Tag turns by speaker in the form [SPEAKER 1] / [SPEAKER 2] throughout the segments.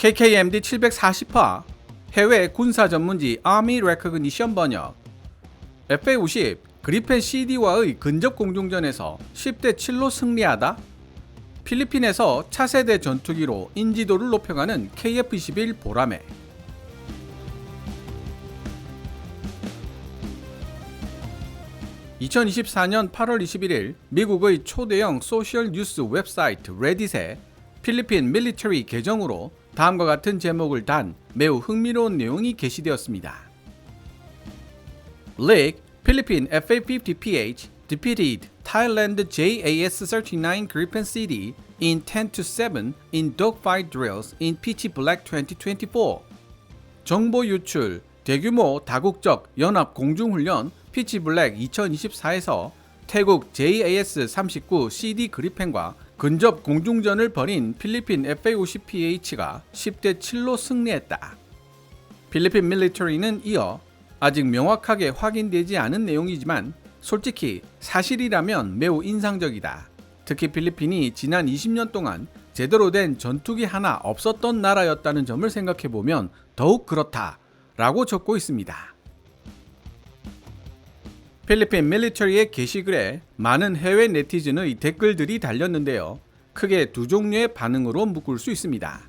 [SPEAKER 1] KKMD 740화 해외 군사 전문지 Army Recognition 번역. FA-50 그리펜 CD와의 근접 공중전에서 10대 7로 승리하다. 필리핀에서 차세대 전투기로 인지도를 높여가는 KF-21 보라매. (2024년 8월 21일) 미국의 초대형 소셜 뉴스 웹사이트 레딧에 필리핀 밀리터리 계정으로 다음과 같은 제목을 단 매우 흥미로운 내용이 게시되었습니다. Leak, Philippine FA-50PH defeated Thailand JAS-39 Gripen CD in 10-7 in dogfight drills in Pitchy Black 2024. 정보 유출, 대규모 다국적 연합 공중훈련 피치 블랙 2024에서 태국 JAS-39 CD 그리펜과 근접 공중전을 벌인 필리핀 FA-50PH가 10대 7로 승리했다. 필리핀 밀리터리는 이어 아직 명확하게 확인되지 않은 내용이지만 솔직히 사실이라면 매우 인상적이다. 특히 필리핀이 지난 20년 동안 제대로 된 전투기 하나 없었던 나라였다는 점을 생각해보면 더욱 그렇다 라고 적고 있습니다. 필리핀 밀리터리의 게시글에 많은 해외 네티즌의 댓글들이 달렸는데요. 크게 두 종류의 반응으로 묶을 수 있습니다.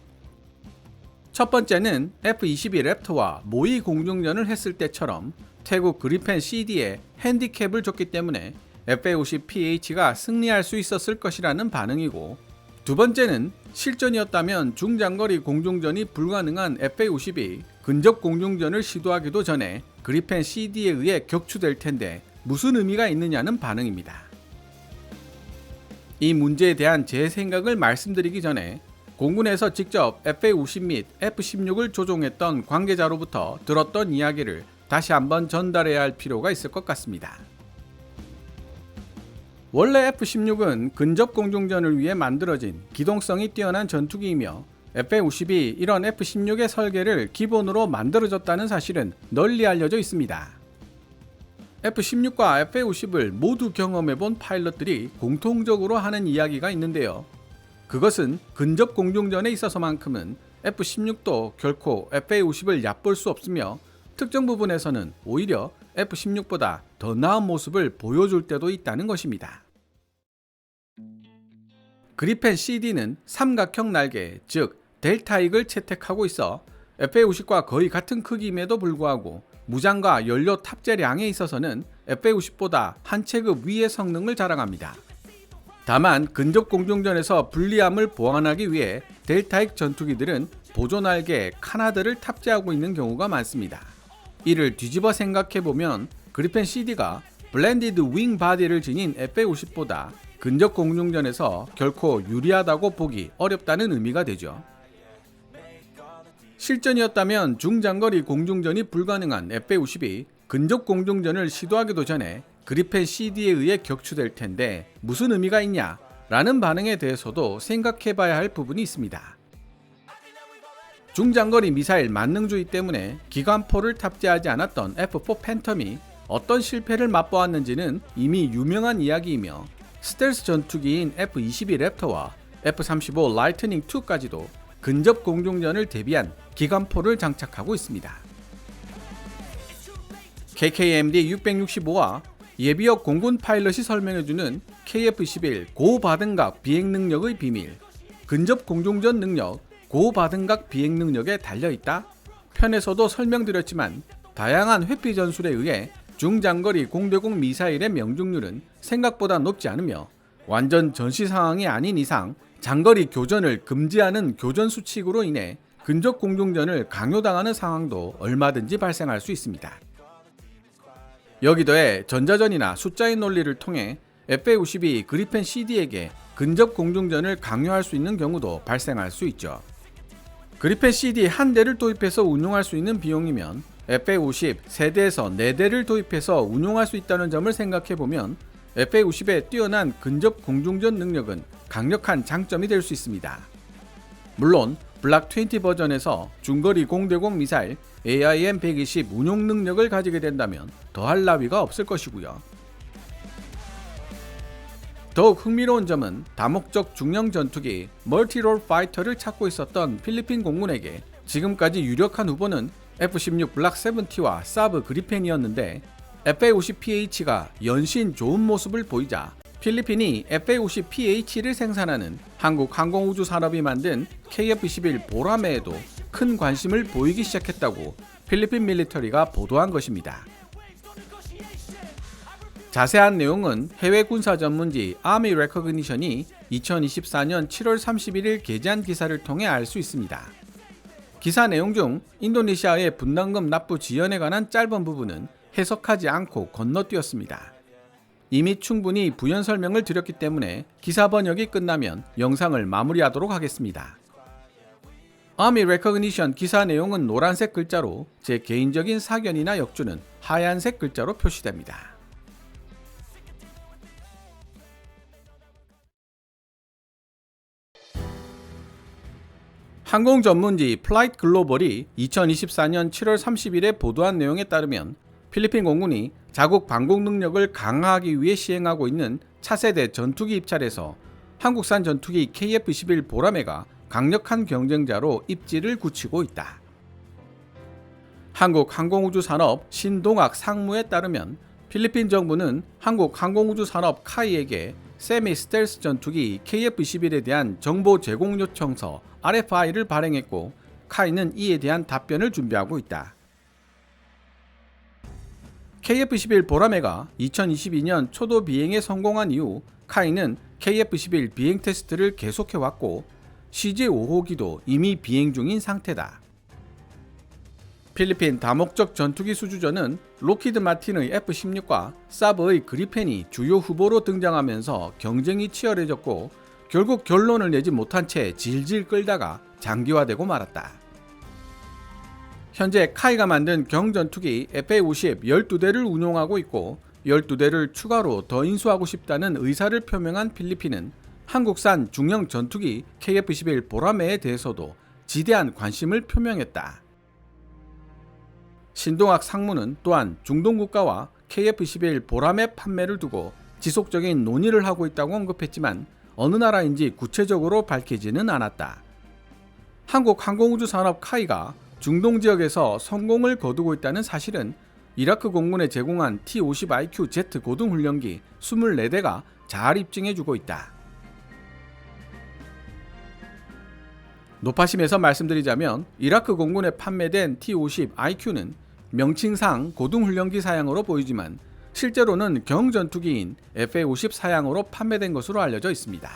[SPEAKER 1] 첫 번째는 F-22 랩터와 모의 공중전을 했을 때처럼 태국 그리펜 CD에 핸디캡을 줬기 때문에 FA-50PH가 승리할 수 있었을 것이라는 반응이고, 두 번째는 실전이었다면 중장거리 공중전이 불가능한 FA-50이 근접 공중전을 시도하기도 전에 그리펜 CD에 의해 격추될 텐데 무슨 의미가 있느냐는 반응입니다. 이 문제에 대한 제 생각을 말씀드리기 전에 공군에서 직접 FA-50 및 F-16을 조종했던 관계자로부터 들었던 이야기를 다시 한번 전달해야 할 필요가 있을 것 같습니다. 원래 F-16은 근접 공중전을 위해 만들어진 기동성이 뛰어난 전투기이며 FA-50이 이런 F-16의 설계를 기본으로 만들어졌다는 사실은 널리 알려져 있습니다. F-16과 FA-50을 모두 경험해본 파일럿들이 공통적으로 하는 이야기가 있는데요. 그것은 근접 공중전에 있어서만큼은 F-16도 결코 FA-50을 얕볼 수 없으며 특정 부분에서는 오히려 F-16보다 더 나은 모습을 보여줄 때도 있다는 것입니다. 그리펜 CD는 삼각형 날개, 즉 델타익을 채택하고 있어 FA-50과 거의 같은 크기임에도 불구하고 무장과 연료 탑재량에 있어서는 FA-50보다 한 체급 위의 성능을 자랑합니다. 다만 근접 공중전에서 불리함을 보완하기 위해 델타익 전투기들은 보조 날개 카나드를 탑재하고 있는 경우가 많습니다. 이를 뒤집어 생각해보면 그리펜 CD가 블렌디드 윙 바디를 지닌 FA-50보다 근접 공중전에서 결코 유리하다고 보기 어렵다는 의미가 되죠. 실전이었다면 중장거리 공중전이 불가능한 FA-50이 근접 공중전을 시도하기도 전에 그리펜 CD에 의해 격추될 텐데 무슨 의미가 있냐? 라는 반응에 대해서도 생각해봐야 할 부분이 있습니다. 중장거리 미사일 만능주의 때문에 기관포를 탑재하지 않았던 F-4 팬텀이 어떤 실패를 맛보았는지는 이미 유명한 이야기이며 스텔스 전투기인 F-22 랩터와 F-35 라이트닝 2까지도 근접 공중전을 대비한 기관포를 장착하고 있습니다. KKMD 665와 예비역 공군 파일럿이 설명해주는 KF-21 고바등각 비행 능력의 비밀, 근접 공중전 능력, 고바등각 비행 능력에 달려있다. 편에서도 설명드렸지만 다양한 회피 전술에 의해 중장거리 공대공 미사일의 명중률은 생각보다 높지 않으며 완전 전시 상황이 아닌 이상 장거리 교전을 금지하는 교전 수칙으로 인해 근접 공중전을 강요당하는 상황도 얼마든지 발생할 수 있습니다. 여기더해 전자전이나 숫자의 논리를 통해 FA-50이 그리펜 CD에게 근접 공중전을 강요할 수 있는 경우도 발생할 수 있죠. 그리펜 CD 한 대를 도입해서 운용할 수 있는 비용이면 FA-50 3대에서 4대를 도입해서 운용할 수 있다는 점을 생각해보면 FA-50의 뛰어난 근접 공중전 능력은 강력한 장점이 될 수 있습니다. 물론 블락 20 버전에서 중거리 공대공 미사일 AIM-120 운용 능력을 가지게 된다면 더할 나위가 없을 것이고요. 더욱 흥미로운 점은 다목적 중형 전투기 멀티롤 파이터를 찾고 있었던 필리핀 공군에게 지금까지 유력한 후보는 F-16 블락 70와 사브 그리펜이었는데 FA-50PH가 연신 좋은 모습을 보이자 필리핀이 FA-50PH를 생산하는 한국 항공우주산업이 만든 KF-21 보라매에도 큰 관심을 보이기 시작했다고 필리핀 밀리터리가 보도한 것입니다. 자세한 내용은 해외 군사 전문지 아미 레커그니션이 2024년 7월 31일 게재한 기사를 통해 알 수 있습니다. 기사 내용 중 인도네시아의 분담금 납부 지연에 관한 짧은 부분은 해석하지 않고 건너뛰었습니다. 이미 충분히 부연 설명을 드렸기 때문에 기사 번역이 끝나면 영상을 마무리하도록 하겠습니다. 아미 레커그니션 기사 내용은 노란색 글자로 제 개인적인 사견이나 역주는 하얀색 글자로 표시됩니다. 항공 전문지 플라이트 글로벌이 2024년 7월 30일에 보도한 내용에 따르면 필리핀 공군이 자국 방공 능력을 강화하기 위해 시행하고 있는 차세대 전투기 입찰에서 한국산 전투기 KF-21 보라매가 강력한 경쟁자로 입지를 굳히고 있다. 한국 항공우주산업 신동학 상무에 따르면 필리핀 정부는 한국 항공우주산업 카이에게 세미 스텔스 전투기 KF-21에 대한 정보 제공 요청서 RFI를 발행했고 카이는 이에 대한 답변을 준비하고 있다. KF-21 보라매가 2022년 초도 비행에 성공한 이후 카이는 KF-21 비행 테스트를 계속해왔고 CJ-5호기도 이미 비행 중인 상태다. 필리핀 다목적 전투기 수주전은 록히드 마틴의 F-16과 사브의 그리펜이 주요 후보로 등장하면서 경쟁이 치열해졌고 결국 결론을 내지 못한 채 질질 끌다가 장기화되고 말았다. 현재 카이가 만든 경전투기 FA-50 12대를 운용하고 있고 12대를 추가로 더 인수하고 싶다는 의사를 표명한 필리핀은 한국산 중형 전투기 KF-21 보라매에 대해서도 지대한 관심을 표명했다. 신동학 상무는 또한 중동 국가와 KF-21 보라매 판매를 두고 지속적인 논의를 하고 있다고 언급했지만 어느 나라인지 구체적으로 밝히지는 않았다. 한국 항공우주산업 카이가 중동 지역에서 성공을 거두고 있다는 사실은 이라크 공군에 제공한 T-50IQ-Z 고등훈련기 24대가 잘 입증해주고 있다. 노파심에서 말씀드리자면 이라크 공군에 판매된 T-50IQ는 명칭상 고등훈련기 사양으로 보이지만 실제로는 경전투기인 FA-50 사양으로 판매된 것으로 알려져 있습니다.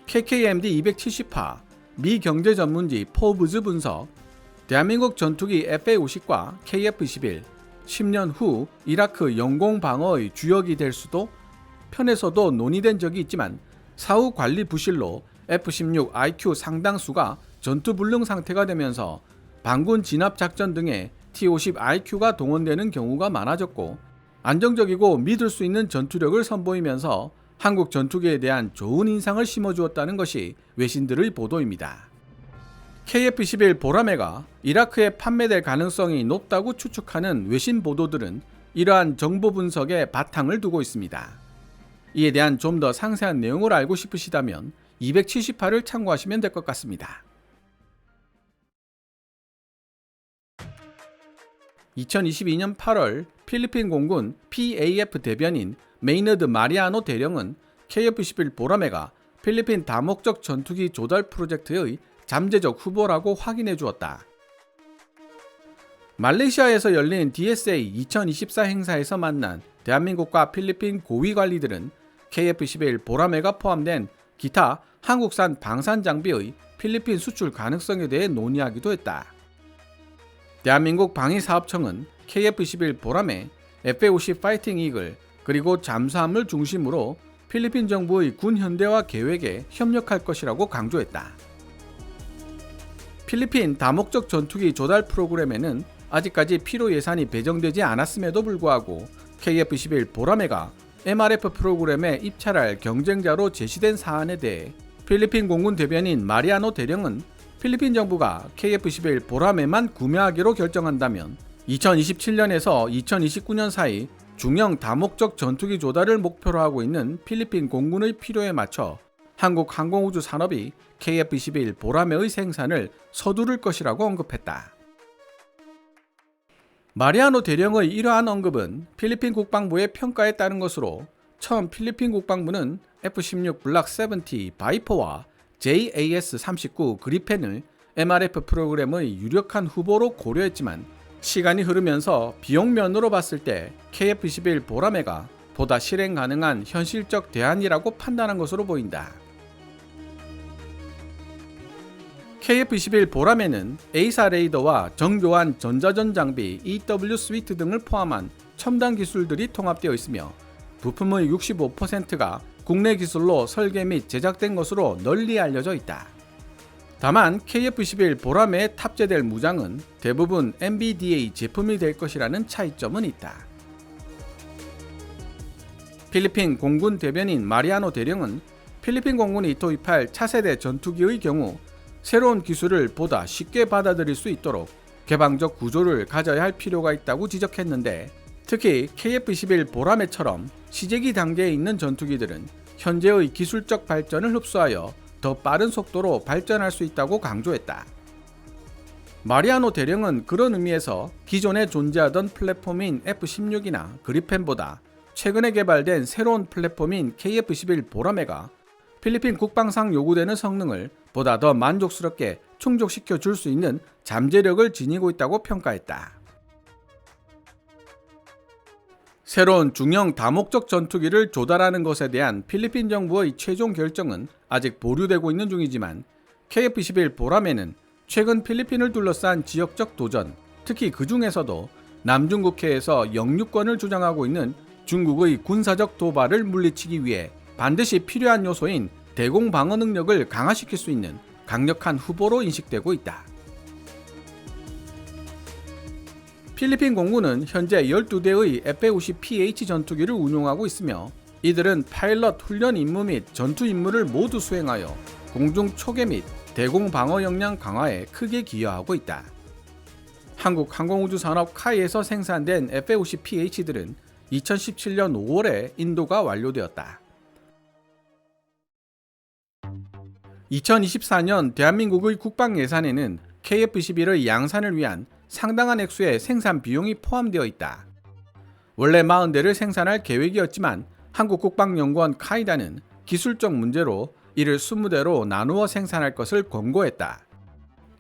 [SPEAKER 1] KKMD 270파 미 경제 전문지 포브즈 분석, 대한민국 전투기 FA-50과 KF-21, 10년 후 이라크 영공 방어의 주역이 될 수도 편에서도 논의된 적이 있지만 사후 관리 부실로 F-16 IQ 상당수가 전투불능 상태가 되면서 반군 진압 작전 등에 T-50 IQ가 동원되는 경우가 많아졌고 안정적이고 믿을 수 있는 전투력을 선보이면서 한국 전투기에 대한 좋은 인상을 심어주었다는 것이 외신들의 보도입니다. KF-21 보라매가 이라크에 판매될 가능성이 높다고 추측하는 외신 보도들은 이러한 정보 분석에 바탕을 두고 있습니다. 이에 대한 좀 더 상세한 내용을 알고 싶으시다면 278을 참고하시면 될 것 같습니다. 2022년 8월 필리핀 공군 PAF 대변인 메이너드 마리아노 대령은 KF-21 보라매가 필리핀 다목적 전투기 조달 프로젝트의 잠재적 후보라고 확인해 주었다. 말레이시아에서 열린 DSA 2024 행사에서 만난 대한민국과 필리핀 고위 관리들은 KF-21 보라매가 포함된 기타 한국산 방산 장비의 필리핀 수출 가능성에 대해 논의하기도 했다. 대한민국 방위사업청은 KF-21 보라매, FA-50 파이팅 이글, 그리고 잠수함을 중심으로 필리핀 정부의 군 현대화 계획에 협력할 것이라고 강조했다. 필리핀 다목적 전투기 조달 프로그램에는 아직까지 필요 예산이 배정되지 않았음에도 불구하고 KF-21 보라매가 MRF 프로그램에 입찰할 경쟁자로 제시된 사안에 대해 필리핀 공군 대변인 마리아노 대령은 필리핀 정부가 KF-21 보라매만 구매하기로 결정한다면 2027년에서 2029년 사이 중형 다목적 전투기 조달을 목표로 하고 있는 필리핀 공군의 필요에 맞춰 한국 항공우주 산업이 KF-21 보라매의 생산을 서두를 것이라고 언급했다. 마리아노 대령의 이러한 언급은 필리핀 국방부의 평가에 따른 것으로 처음 필리핀 국방부는 F-16 블락 70 바이퍼와 JAS-39 그리펜을 MRF 프로그램의 유력한 후보로 고려했지만 시간이 흐르면서 비용 면으로 봤을 때 KF-21 보라매가 보다 실행 가능한 현실적 대안이라고 판단한 것으로 보인다. KF-21 보라매는 A사 레이더와 정교한 전자전 장비 EW 스위트 등을 포함한 첨단 기술들이 통합되어 있으며 부품의 65%가 국내 기술로 설계 및 제작된 것으로 널리 알려져 있다. 다만 KF-21 보라매에 탑재될 무장은 대부분 MBDA 제품이 될 것이라는 차이점은 있다. 필리핀 공군 대변인 마리아노 대령은 필리핀 공군이 도입할 차세대 전투기의 경우 새로운 기술을 보다 쉽게 받아들일 수 있도록 개방적 구조를 가져야 할 필요가 있다고 지적했는데, 특히 KF-21 보라매처럼 시제기 단계에 있는 전투기들은 현재의 기술적 발전을 흡수하여 더 빠른 속도로 발전할 수 있다고 강조했다. 마리아노 대령은 그런 의미에서 기존에 존재하던 플랫폼인 F-16이나 그리펜보다 최근에 개발된 새로운 플랫폼인 KF-21 보라매가 필리핀 국방상 요구되는 성능을 보다 더 만족스럽게 충족시켜 줄 수 있는 잠재력을 지니고 있다고 평가했다. 새로운 중형 다목적 전투기를 조달하는 것에 대한 필리핀 정부의 최종 결정은 아직 보류되고 있는 중이지만 KF-21 보라매는 최근 필리핀을 둘러싼 지역적 도전, 특히 그 중에서도 남중국해에서 영유권을 주장하고 있는 중국의 군사적 도발을 물리치기 위해 반드시 필요한 요소인 대공 방어 능력을 강화시킬 수 있는 강력한 후보로 인식되고 있다. 필리핀 공군은 현재 12대의 F-50PH 전투기를 운용하고 있으며 이들은 파일럿 훈련 임무 및 전투 임무를 모두 수행하여 공중 초계 및 대공 방어 역량 강화에 크게 기여하고 있다. 한국 항공우주 산업 카이에서 생산된 F-50PH들은 2017년 5월에 인도가 완료되었다. 2024년 대한민국의 국방 예산에는 KF-21의 양산을 위한 상당한 액수의 생산 비용이 포함되어 있다. 원래 40대를 생산할 계획이었지만 한국국방연구원 카이다는 기술적 문제로 이를 20대로 나누어 생산할 것을 권고했다.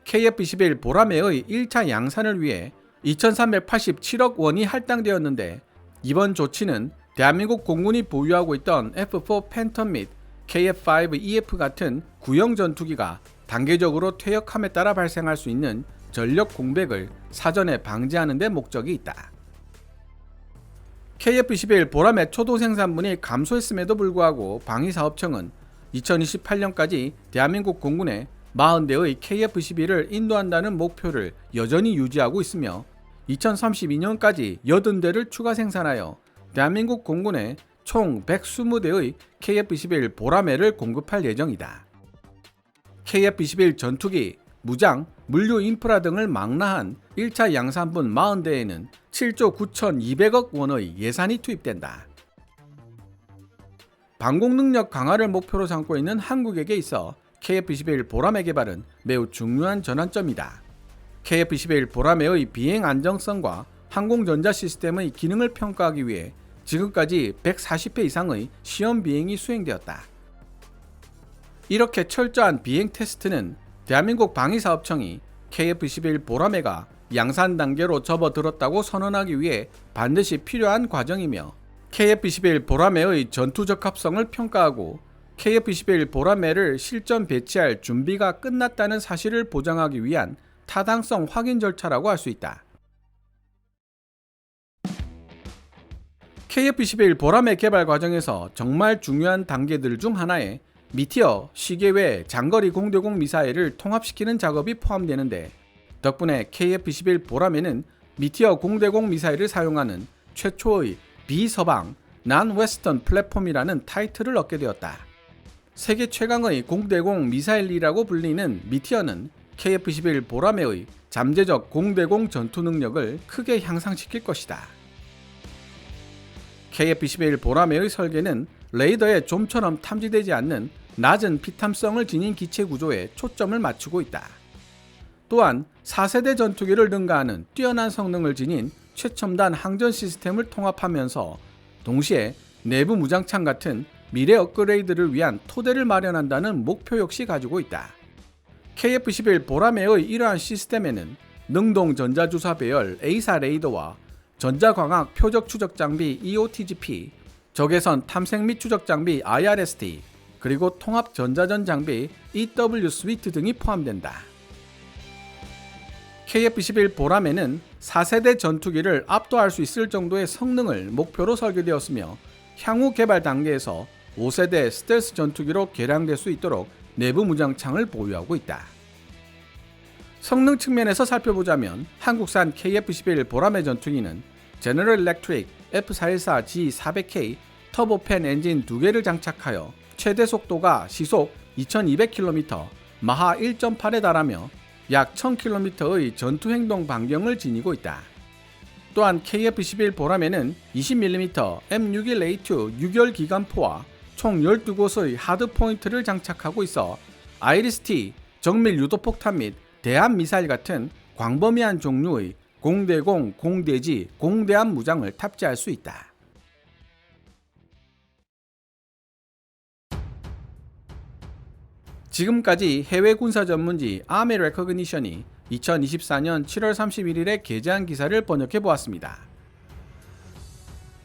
[SPEAKER 1] KF-21 보라매의 1차 양산을 위해 2,387억 원이 할당되었는데, 이번 조치는 대한민국 공군이 보유하고 있던 F-4 팬텀 및 KF-5EF 같은 구형 전투기가 단계적으로 퇴역함에 따라 발생할 수 있는 전력 공백을 사전에 방지하는 데 목적이 있다. KF-21 보라매 초도 생산분이 감소했음에도 불구하고 방위사업청은 2028년까지 대한민국 공군에 40대의 KF-21을 인도한다는 목표를 여전히 유지하고 있으며 2032년까지 80대를 추가 생산하여 대한민국 공군에 총 120대의 KF-21 보라매를 공급할 예정이다. KF-21 전투기, 무장, 물류 인프라 등을 망라한 1차 양산분 40대에는 7조 9,200억 원의 예산이 투입된다. 방공 능력 강화를 목표로 삼고 있는 한국에게 있어 KF-21 보라매 개발은 매우 중요한 전환점이다. KF-21 보라매의 비행 안정성과 항공전자 시스템의 기능을 평가하기 위해 지금까지 140회 이상의 시험 비행이 수행되었다. 이렇게 철저한 비행 테스트는 대한민국 방위사업청이 KF-21 보라매가 양산 단계로 접어들었다고 선언하기 위해 반드시 필요한 과정이며, KF-21 보라매의 전투 적합성을 평가하고 KF-21 보라매를 실전 배치할 준비가 끝났다는 사실을 보장하기 위한 타당성 확인 절차라고 할 수 있다. KF-21 보라매 개발 과정에서 정말 중요한 단계들 중 하나에 미티어 시계외 장거리 공대공 미사일을 통합시키는 작업이 포함되는데, 덕분에 KF-21 보라매는 미티어 공대공 미사일을 사용하는 최초의 비서방 난웨스턴 플랫폼이라는 타이틀을 얻게 되었다. 세계 최강의 공대공 미사일이라고 불리는 미티어는 KF-21 보라매의 잠재적 공대공 전투 능력을 크게 향상시킬 것이다. KF-21 보라매의 설계는 레이더에 좀처럼 탐지되지 않는 낮은 피탐성을 지닌 기체 구조에 초점을 맞추고 있다. 또한 4세대 전투기를 능가하는 뛰어난 성능을 지닌 최첨단 항전 시스템을 통합하면서 동시에 내부 무장창 같은 미래 업그레이드를 위한 토대를 마련한다는 목표 역시 가지고 있다. KF-21 보라매의 이러한 시스템에는 능동 전자주사 배열 A사 레이더와 전자광학 표적 추적 장비 EOTGP, 적외선 탐색 및 추적 장비 IRST, 그리고 통합 전자전 장비 EW 스위트 등이 포함된다. KF-21 보라매는 4세대 전투기를 압도할 수 있을 정도의 성능을 목표로 설계되었으며 향후 개발 단계에서 5세대 스텔스 전투기로 개량될 수 있도록 내부 무장창을 보유하고 있다. 성능 측면에서 살펴보자면 한국산 KF-21 보라매 전투기는 제너럴 일렉트릭 F414G400K 터보팬 엔진 2개를 장착하여 최대 속도가 시속 2200km, 마하 1.8에 달하며 약 1000km의 전투행동 반경을 지니고 있다. 또한 KF-21 보라매는 20mm M61A2 6열 기관포와 총 12곳의 하드포인트를 장착하고 있어 IRIS-T, 정밀 유도폭탄 및 대함미사일 같은 광범위한 종류의 공대공, 공대지, 공대함 무장을 탑재할 수 있다. 지금까지 해외 군사 전문지 아미 레커그니션이 2024년 7월 31일에 게재한 기사를 번역해 보았습니다.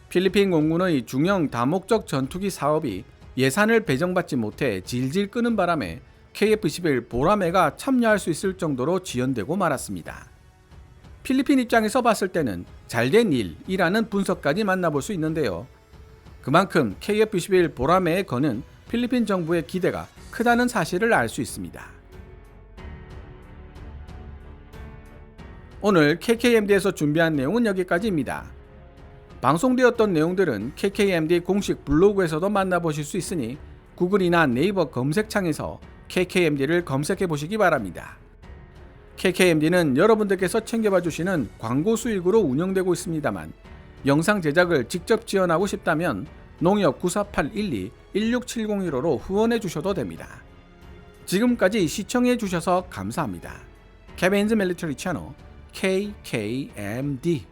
[SPEAKER 1] 필리핀 공군의 중형 다목적 전투기 사업이 예산을 배정받지 못해 질질 끄는 바람에 KF-21 보라매가 참여할 수 있을 정도로 지연되고 말았습니다. 필리핀 입장에서 봤을 때는 잘된 일이라는 분석까지 만나볼 수 있는데요. 그만큼 KF-21 보라매에 거는 필리핀 정부의 기대가 크다는 사실을 알 수 있습니다. 오늘 KKMD에서 준비한 내용은 여기까지입니다. 방송되었던 내용들은 KKMD 공식 블로그에서도 만나보실 수 있으니 구글이나 네이버 검색창에서 KKMD를 검색해 보시기 바랍니다. KKMD는 여러분들께서 챙겨봐 주시는 광고 수익으로 운영되고 있습니다만 영상 제작을 직접 지원하고 싶다면 농협 94812-16701호로 후원해 주셔도 됩니다. 지금까지 시청해 주셔서 감사합니다. 케빈즈 밀리터리 채널 KKMD